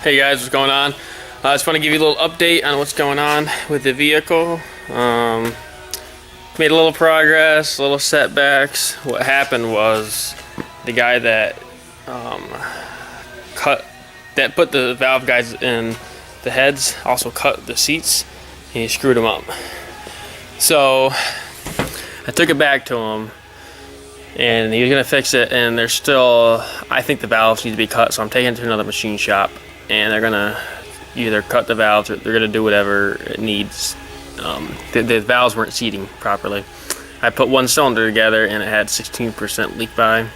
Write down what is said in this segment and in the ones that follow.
Hey guys, what's going on? I just want to give you a little update on what's going on with the vehicle. Made a little progress, little setbacks. What happened was the guy that put the valve guides in the heads also cut the seats and he screwed them up. So I took it back to him and he was gonna fix it, and there's still, I think the valves need to be cut, so I'm taking it to another machine shop and they're gonna either cut the valves or they're gonna do whatever it needs. The valves weren't seating properly. I put one cylinder together and it had 16% leak by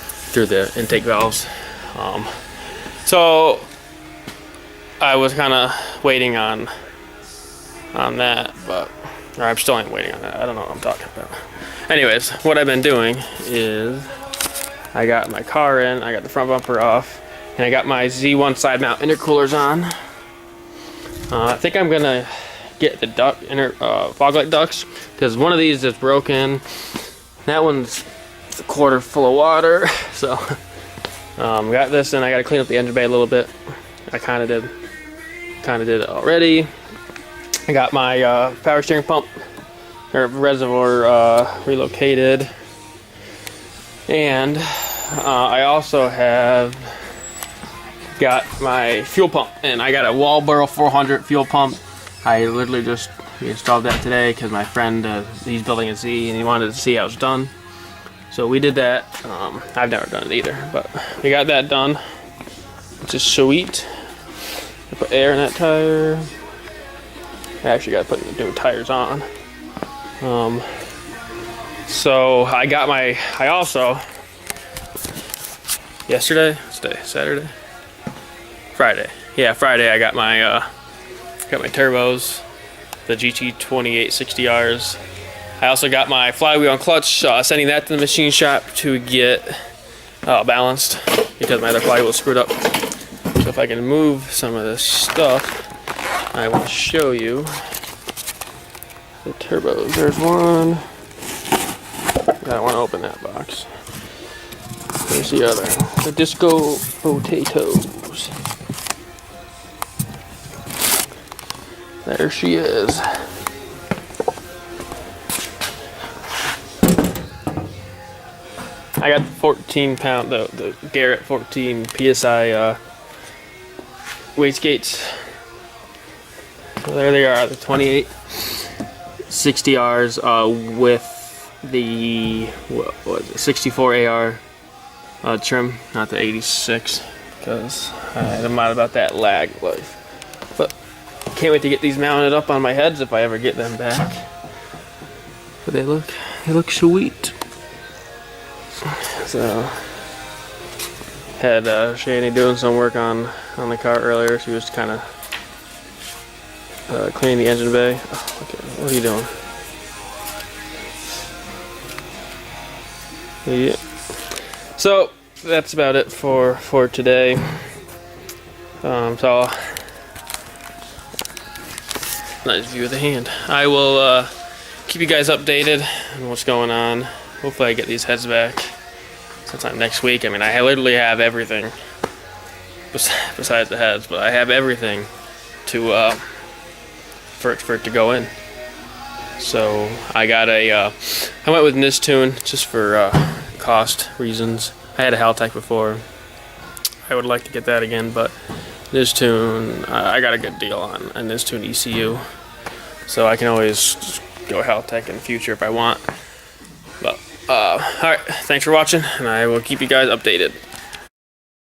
through the intake valves. So I was kind of waiting on that, or I'm still waiting on that. I don't know what I'm talking about. Anyways, what I've been doing is I got my car in, I got the front bumper off, and I got my Z1 side mount intercoolers on. I think I'm gonna get the fog light ducts because one of these is broken. That one's a quarter full of water. So got this, and I got to clean up the engine bay a little bit. I kind of did it already. I got my power steering pump or reservoir relocated, and I also have got my fuel pump, and I got a Walboro 400 fuel pump. I literally just installed that today because my friend, he's building a Z and he wanted to see how it's done. So we did that. I've never done it either, but we got that done, which is sweet. I put air in that tire. I actually got to put the new tires on. So I got I also, yesterday, what's today, Saturday? Friday. Yeah, Friday I got my turbos, the GT-2860Rs. I also got my flywheel and clutch, sending that to the machine shop to get balanced because my other flywheel was screwed up. So if I can move some of this stuff, I will show you the turbos. There's one. I want to open that box. There's the other. The disco potatoes. There she is. I got the 14-pound, the Garrett 14 PSI wastegates. So there they are, the 2860Rs with the what was it, 64 AR trim, not the 86, because I'm not about that lag life. But can't wait to get these mounted up on my heads if I ever get them back. But they look sweet. So had Shani doing some work on the car earlier. She was kind of cleaning the engine bay. Oh, okay, what are you doing? Yeah. So that's about it for today. So nice view of the hand. I will keep you guys updated on what's going on. Hopefully I get these heads back sometime next week. I mean, I literally have everything besides the heads, but I have everything to for it to go in. So I got I went with Nistune just for cost reasons. I had a Haltech before. I would like to get that again, but Nistune, I got a good deal on a Nistune ECU, so I can always just go Haltech in the future if I want. But alright, thanks for watching, and I will keep you guys updated.